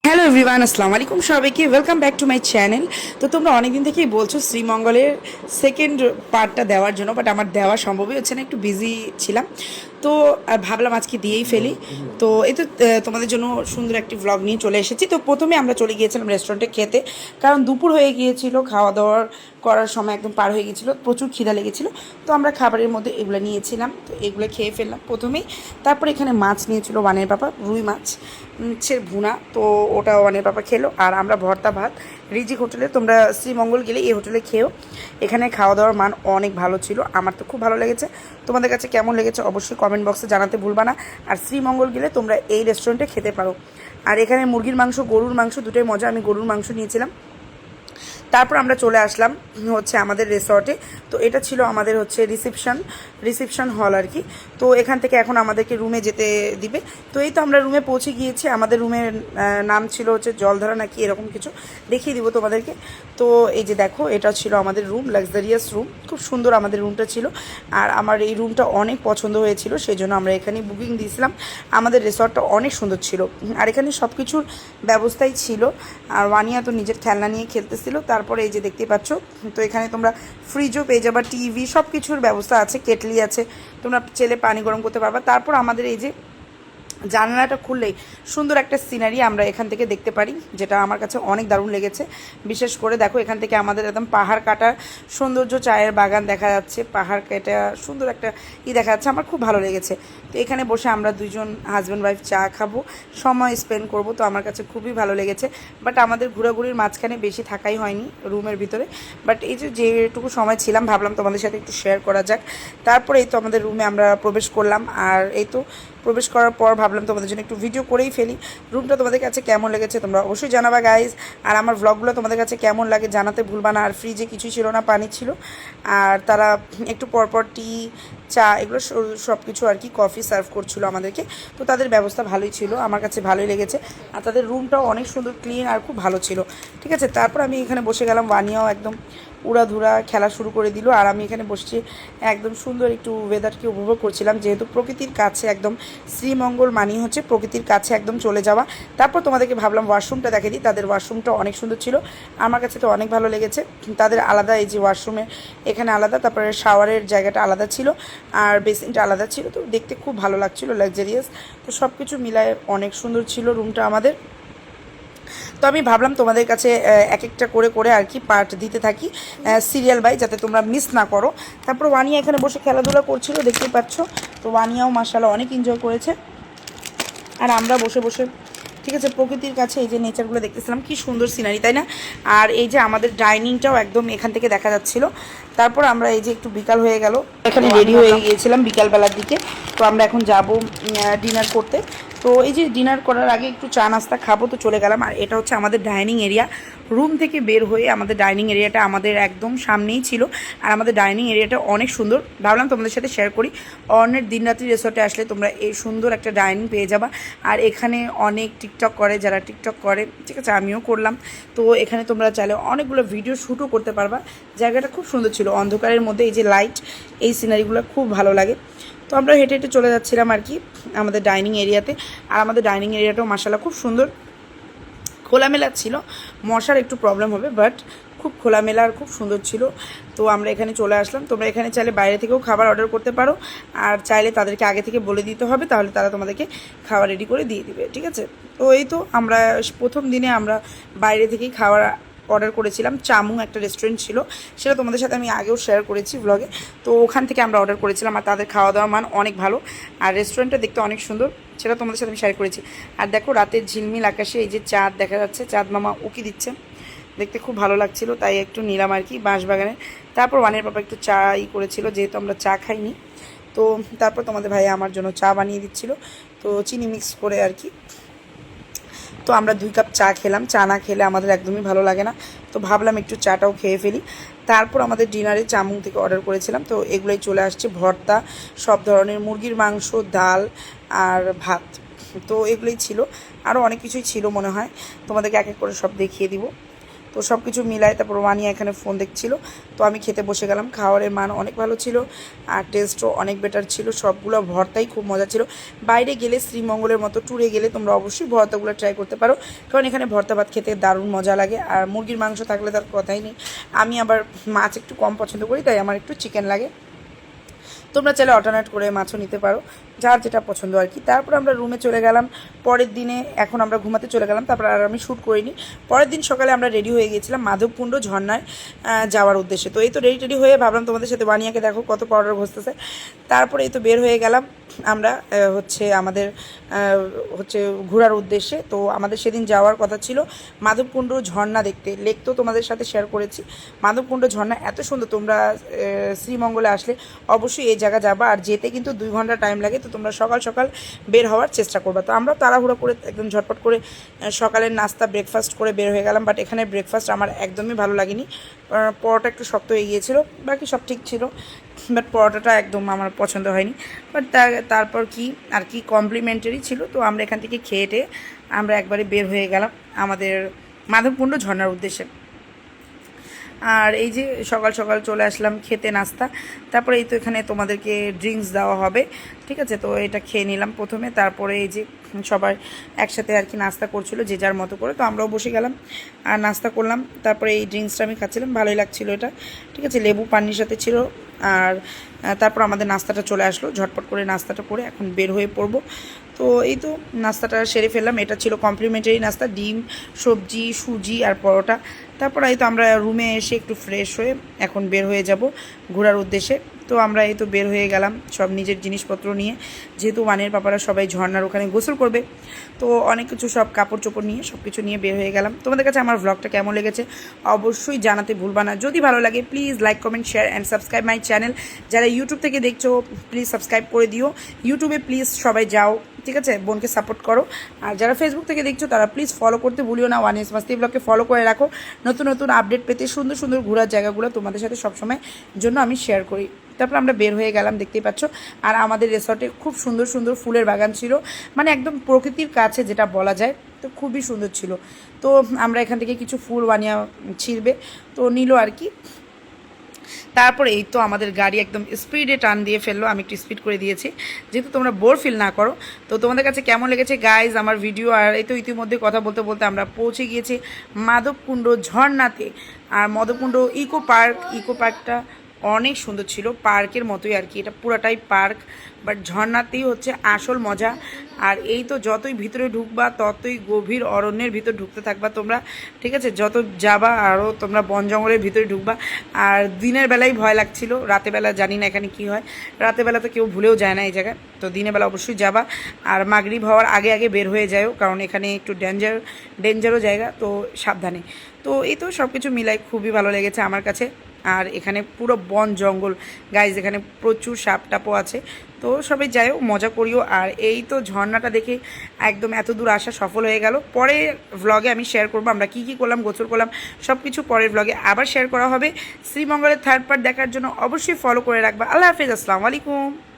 Hello everyone, আসসালামু আলাইকুম সবাইকে। Welcome back to my channel. তো তোমরা অনেকদিন থেকেই বলছো শ্রীমঙ্গলের সেকেন্ড পার্টটা দেওয়ার জন্য, বাট আমার দেওয়া সম্ভবই হচ্ছে না, একটু বিজি ছিলাম। তো ভাবলাম আজকে দিয়েই ফেলি। তো এই তো তোমাদের জন্য সুন্দর একটি ভ্লগ নিয়ে চলে এসেছি। তো প্রথমে আমরা চলে গিয়েছিলাম রেস্টুরেন্টে খেতে, কারণ দুপুর হয়ে গিয়েছিল, খাওয়া দাওয়ার করার সময় একদম পার হয়ে গিয়েছিলো, প্রচুর খিদা লেগেছিলো। তো আমরা খাবারের মধ্যে এগুলো নিয়েছিলাম, তো এগুলো খেয়ে ফেললাম প্রথমেই। তারপর এখানে মাছ নিয়েছিল ওয়ানের পাপা, রুই মাছ ছের ভুনা, তো ওটা ওয়ানের পাপা খেলো। আর আমরা ভর্তা ভাত রিজিক হোটেলে, তোমরা শ্রীমঙ্গল গেলে এই হোটেলে খেয়েও। এখানে খাওয়া দাওয়ার মান অনেক ভালো ছিল, আমার তো খুব ভালো লেগেছে। তোমাদের কাছে কেমন লেগেছে অবশ্যই কমেন্ট বক্সে জানাতে ভুলবা না। আর শ্রীমঙ্গল গেলে তোমরা এই রেস্টুরেন্টে খেতে পারো। আর এখানে মুরগির মাংস, গরুর মাংস দুটোই মজা। আমি গরুর মাংস নিয়েছিলাম। তারপর আমরা চলে আসলাম হচ্ছে আমাদের রিসর্টে। তো এটা ছিল আমাদের হচ্ছে রিসেপশন হল আর কি। তো এখান থেকে এখন আমাদেরকে রুমে যেতে দিবে। তো এই তো আমরা রুমে পৌঁছে গিয়েছি। আমাদের রুমের নাম ছিল হচ্ছে জলধারা নাকি এরকম কিছু, দেখিয়ে দিব তোমাদেরকে। তো এই যে দেখো, এটা ছিল আমাদের রুম, লাক্সারিয়াস রুম, খুব সুন্দর আমাদের রুমটা ছিল। আর আমার এই রুমটা অনেক পছন্দ হয়েছিল, সেই জন্য আমরা এখানে বুকিং দিয়েছিলাম। আমাদের রিসর্টটা অনেক সুন্দর ছিল, আর এখানে সব কিছুর ব্যবস্থাই ছিল। আর ওয়ানিয়া তো নিজের খেলনা নিয়ে খেলতেছিল। তারপরে এই যে দেখতে পাচ্ছ, তো এখানে তোমরা ফ্রিজও পেয়ে যাবা, টিভি, সব কিছুর ব্যবস্থা আছে, কেটলি আছে, তোমরা চেলে পানি গরম করতে পারবা। তারপর আমাদের এই যে জানালাটা খুললেই সুন্দর একটা সিনারি আমরা এখান থেকে দেখতে পারি, যেটা আমার কাছে অনেক দারুণ লেগেছে। বিশেষ করে দেখো, এখান থেকে আমাদের একদম পাহাড় কাটার সৌন্দর্য, চায়ের বাগান দেখা যাচ্ছে, পাহাড় কেটে সুন্দর একটা দেখা যাচ্ছে, আমার খুব ভালো লেগেছে। তো এখানে বসে আমরা দুইজন হাজব্যান্ড ওয়াইফ চা খাবো, সময় স্পেন্ড করব, তো আমার কাছে খুবই ভালো লেগেছে। বাট আমাদের ঘোরাঘুরির মাঝখানে বেশি থাকাই হয়নি রুমের ভিতরে। বাট এই যে যেটুকু সময় ছিলাম, ভাবলাম তোমাদের সাথে একটু শেয়ার করা যাক। তারপরে এই তো আমাদের রুমে আমরা প্রবেশ করলাম। আর এই তো প্রবেশ করার পর ভাবলাম তোমাদের জন্য একটু ভিডিও করেই ফেলি। রুমটা তোমাদের কাছে কেমন লেগেছে তোমরা অবশ্যই জানাবা গাইজ। আর আমার ভ্লগগুলো তোমাদের কাছে কেমন লাগে জানাতে ভুলবা না। আর ফ্রিজে কিছুই ছিল না, পানি ছিল। আর তারা একটু পরপর টি, চা, এগুলো সব কিছু আর কি, কফি সার্ভ করছিল আমাদেরকে। তো তাদের ব্যবস্থা ভালোই ছিল, আমার কাছে ভালোই লেগেছে। আর তাদের রুমটাও অনেক সুন্দর, ক্লিন, আর খুব ভালো ছিল। ঠিক আছে, তারপর আমি এখানে বসে গেলাম। ওয়ানিয়াও একদম উড়াধুরা খেলা শুরু করে দিল, আর আমি এখানে বসছি একদম সুন্দর একটু ওয়েদারকে উপভোগ করছিলাম, যেহেতু প্রকৃতির কাছে একদম। শ্রীমঙ্গল মানেই হচ্ছে প্রকৃতির কাছে একদম চলে যাওয়া। তারপর তোমাদেরকে ভাবলাম ওয়াশরুমটা দেখে দিই। তাদের ওয়াশরুমটা অনেক সুন্দর ছিল, আমার কাছে তো অনেক ভালো লেগেছে। তাদের আলাদা, এই যে ওয়াশরুমে এখানে আলাদা, তারপরে শাওয়ারের জায়গাটা আলাদা ছিল, আর বেসিনটা আলাদা ছিল। তো দেখতে খুব ভালো লাগছিল, লাক্সারিয়াস। তো সব কিছু মিলায় অনেক সুন্দর ছিল রুমটা আমাদের। তো আমি ভাবলাম তোমাদের কাছে এক একটা করে করে আর কি পার্ট দিতে থাকি সিরিয়াল বাই, যাতে তোমরা মিস না করো। তারপর ওয়ানিয়া এখানে বসে খেলাধুলা করছিল, দেখতেই পাচ্ছ। তো ওয়ানিয়াও মাশাআল্লাহ অনেক এনজয় করেছে। আর আমরা বসে বসে, ঠিক আছে, প্রকৃতির কাছে এই যে নেচারগুলো দেখতেছিলাম, কি সুন্দর সিনারি, তাই না? আর এই যে আমাদের ডাইনিংটাও একদম এখান থেকে দেখা যাচ্ছিল। তারপর আমরা এই যে একটু বিকাল হয়ে গেল, এখানে রেডি হয়ে গিয়েছিলাম বিকালবেলার দিকে। তো আমরা এখন যাব ডিনার করতে। তো এই যে ডিনার করার আগে একটু চা নাস্তা খাবো, তো চলে গেলাম। আর এটা হচ্ছে আমাদের ডাইনিং এরিয়া। রুম থেকে বের হয়ে আমাদের ডাইনিং এরিয়াটা আমাদের একদম সামনেই ছিল। আর আমাদের ডাইনিং এরিয়াটা অনেক সুন্দর, ভাবলাম তোমাদের সাথে শেয়ার করি। অনেক দিনরাত্রি রিসোর্টে আসলে তোমরা এই সুন্দর একটা ডাইনিং পেয়ে যাবা। আর এখানে অনেক টিকটক করে, যারা টিকটক করে, ঠিক আছে, আমিও করলাম। তো এখানে তোমরা চাইলে অনেকগুলো ভিডিও শ্যুটও করতে পারবা। জায়গাটা খুব সুন্দর ছিল, অন্ধকারের মধ্যে এই যে লাইট, এই সিনারিগুলো খুব ভালো লাগে। তো আমরা হেঁটে হেঁটে চলে যাচ্ছিলাম আর কি আমাদের ডাইনিং এরিয়াতে। আর আমাদের ডাইনিং এরিয়াটাও মাশাআল্লাহ খুব সুন্দর, খোলামেলা ছিল। মশার একটু প্রবলেম হবে, বাট খুব খোলামেলা আর খুব সুন্দর ছিল। তো আমরা এখানে চলে আসলাম। তোমরা এখানে চাইলে বাইরে থেকেও খাবার অর্ডার করতে পারো, আর চাইলে তাদেরকে আগে থেকে বলে দিতে হবে, তাহলে তারা তোমাদেরকে খাবার রেডি করে দিয়ে দিবে। ঠিক আছে, তো এই তো আমরা প্রথম দিনে আমরা বাইরে থেকেই খাবার অর্ডার করেছিলাম। চামু একটা রেস্টুরেন্ট ছিল, সেটা তোমাদের সাথে আমি আগেও শেয়ার করেছি ব্লগে। তো ওখান থেকে আমরা অর্ডার করেছিলাম, আর তাদের খাওয়া দাওয়ার মান অনেক ভালো। আর রেস্টুরেন্টটা দেখতে অনেক সুন্দর, সেটা তোমাদের সাথে আমি শেয়ার করেছি। আর দেখো, রাতের ঝিলমিল আকাশে এই যে চাঁদ দেখা যাচ্ছে, চাঁদ মামা উকি দিচ্ছে, দেখতে খুব ভালো লাগছিল, তাই একটু নিলাম আর কি বাঁশবাগানে। তারপর ওয়ানের পাপা একটু চা করেছিল, যেহেতু আমরা চা খাইনি। তো তারপর তোমাদের ভাই আমার জন্য চা বানিয়ে দিচ্ছিল, তো চিনি মিক্স করে আর কি। তো আমরা 2 কাপ চা খেলাম, চা না খেলে আমাদের একদমই ভালো লাগে না। তো ভাবলাম একটু চাটাও খেয়ে ফেলি। তারপর আমাদের ডিনারে চামুং থেকে অর্ডার করেছিলাম, তো এগুলোই চলে আসছে, ভর্তা, সব ধরনের মুরগির মাংস, ডাল আর ভাত। তো এগুলোই ছিল, আরও অনেক কিছুই ছিল মনে হয়, তোমাদেরকে এক এক করে সব দেখিয়ে দিব। তো সব কিছু মিলাই তারপর ওয়ানিয়া এখানে ফোন দেখছিল। তো আমি খেতে বসে গেলাম। খাওয়ারের মান অনেক ভালো ছিল আর টেস্টও অনেক বেটার ছিল। সবগুলো ভর্তাই খুব মজা ছিল। বাইরে গেলে শ্রীমঙ্গলের মতো ট্যুরে গেলে তোমরা অবশ্যই ভর্তাগুলো ট্রাই করতে পারো, কারণ এখানে ভর্তা ভাত খেতে দারুণ মজা লাগে। আর মুরগির মাংস থাকলে তার কথাই নেই। আমি আবার মাছ একটু কম পছন্দ করি, তাই আমার একটু চিকেন লাগে। তোমরা চাইলে অল্টারনেট করে মাছও নিতে পারো, যার যেটা পছন্দ আর কি। তারপর আমরা রুমে চলে গেলাম পরের দিনে। এখন আমরা ঘুমাতে চলে গেলাম, তারপর আর আমি শ্যুট করিনি। পরের দিন সকালে আমরা রেডি হয়ে গিয়েছিলাম মাধবকুণ্ড ঝর্ণায় যাওয়ার উদ্দেশ্যে। তো এই তো রেডি হয়ে ভাবলাম তোমাদের সাথে বানিয়াকে দেখো কত পাউডার ঘষতেছে। তারপরে এই তো বের হয়ে গেলাম আমরা আমাদের ঘোরার উদ্দেশ্যে। তো আমাদের সেদিন যাওয়ার কথা ছিল মাধবকুণ্ড ঝর্ণা দেখতে। লেক তো তোমাদের সাথে শেয়ার করেছি। মাধবকুণ্ড ঝর্ণা এত সুন্দর, তোমরা শ্রীমঙ্গলে আসলে অবশ্যই এই জায়গা যাবা। আর যেতে কিন্তু 2 ঘন্টা টাইম লাগে। তো তোমরা সকাল সকাল বের হওয়ার চেষ্টা করবা। তো আমরা তাড়াহুড়ো করে একদম ঝটপট করে সকালের নাস্তা ব্রেকফাস্ট করে বের হয়ে গেলাম। বাট এখানে ব্রেকফাস্ট আমার একদমই ভালো লাগেনি। পরোটা একটু শক্ত হয়ে গিয়েছিলো, বাকি সব ঠিক ছিল, বাট পরোটাটা একদম আমার পছন্দ হয়নি। বাট তারপর কি আর কি কমপ্লিমেন্টারি ছিল। তো আমরা এখান থেকে খেয়ে টেয়ে আমরা একবারে বের হয়ে গেলাম আমাদের মাধবকুণ্ড ঝর্ণার উদ্দেশ্যে। আর এই যে সকাল সকাল চলে আসলাম খেতে নাস্তা। তারপরে এই তো এখানে তোমাদেরকে ড্রিঙ্কস দেওয়া হবে, ঠিক আছে। তো এটা খেয়ে নিলাম প্রথমে, তারপরে এই যে সবাই একসাথে আর কি নাস্তা করছিল যে যার মতো করে। তো আমরাও বসে গেলাম আর নাস্তা করলাম। তারপরে এই ড্রিঙ্কসটা আমি খাচ্ছিলাম, ভালোই লাগছিল এটা, ঠিক আছে। লেবু পানির সাথে ছিল। আর তারপর আমাদের নাস্তাটা চলে আসলো। ঝটপট করে নাস্তাটা করে এখন বের হয়ে পড়বো। তো এই তো নাস্তাটা সেরে ফেললাম। এটা ছিল কমপ্লিমেন্টারি নাস্তা, ডিম, সবজি, সুজি আর পরোটা। তারপর এই তো আমরা রুমে এসে একটু ফ্রেশ হয়ে এখন বের হয়ে যাব ঘোরার উদ্দেশ্যে। তো আমরা এই তো বের হয়ে গেলাম সব নিজের জিনিসপত্র নিয়ে, যেহেতু ওয়ানের পাপারা সবাই ঝর্ণার ওখানে গোসল করবে। তো অনেক কিছু সব কাপড় চোপড় নিয়ে সব কিছু নিয়ে বের হয়ে গেলাম। তোমাদের কাছে আমার ভ্লগটা কেমন লেগেছে অবশ্যই জানাতে ভুলবা না। যদি ভালো লাগে please like, comment, share and subscribe my channel. যারা ইউটিউব থেকে দেখছো প্লিজ সাবস্ক্রাইব করে দিও। ইউটিউবে প্লিজ সবাই যাও, ঠিক আছে, বোনকে সাপোর্ট করো। আর যারা ফেসবুক থেকে দেখছো তারা প্লিজ ফলো করতে ভুলিও না। ওয়ানিস মাস্তি ব্লগকে ফলো করে রাখো। নতুন নতুন আপডেট পেতে সুন্দর সুন্দর ঘোরার জায়গাগুলো তোমাদের সাথে সবসময় জন্য আমি শেয়ার করি। তারপর আমরা বের হয়ে গেলাম, দেখতেই পাচ্ছ। আর আমাদের রিসর্টে খুব সুন্দর সুন্দর ফুলের বাগান ছিল, মানে একদম প্রকৃতির কাছে যেটা বলা যায়। তো খুবই সুন্দর ছিল। তো আমরা এখান থেকে কিছু ফুল বানিয়ে ছিঁড়বে তো নিল আর কি। তারপরে এই তো আমাদের গাড়ি একদম স্পিডে টান দিয়ে ফেললো। আমি একটু স্পিড করে দিয়েছি যেহেতু তোমরা বোর ফিল না করো। তো তোমাদের কাছে কেমন লেগেছে গাইজ আমার ভিডিও? আর এই তো ইতিমধ্যে কথা বলতে বলতে আমরা পৌঁছে গিয়েছি মাধবকুণ্ড ঝর্ণাতে। আর মাধবকুণ্ড ইকো পার্কটা অনেক সুন্দর ছিল, পার্কের মতোই আর কি। এটা পুরাটাই পার্ক, বাট ঝর্ণাতেই হচ্ছে আসল মজা। আর এই তো যতই ভিতরে ঢুকবা ততই গভীর অরণ্যের ভিতর ঢুকতে থাকবা তোমরা, ঠিক আছে। যত যাবা আরও তোমরা বন জঙ্গলের ভিতরে ঢুকবা। আর দিনের বেলায় ভয় লাগছিল, রাতের বেলা জানি না এখানে কী হয়। রাতের বেলা তো কেউ ভুলেও যায় না এই জায়গায়। তো দিনের বেলা অবশ্যই যাবা। আর মাগরিব হওয়ার আগে আগে বের হয়ে যাও, কারণ এখানে একটু ডেঞ্জারও জায়গা, তো সাবধানে। তো এই তো সব কিছু মিলাই খুবই ভালো লেগেছে আমার কাছে। আর এখানে পুরো বন জঙ্গল গাইজ, এখানে প্রচুর সাপ টাপও আছে। তো সবাই যাইও, মজা করিও। আর এই তো ঝর্ণাটা দেখে একদম এত দূর আসা সফল হয়ে গেল। পরে ভ্লগে আমি শেয়ার করবো আমরা কী কী করলাম, গোসল করলাম, সব কিছু পরের ভ্লগে আবার শেয়ার করা হবে। শ্রীমঙ্গলের থার্ড পার্ট দেখার জন্য অবশ্যই ফলো করে রাখবা। আল্লাহ হাফেজ, আসসালামু আলাইকুম।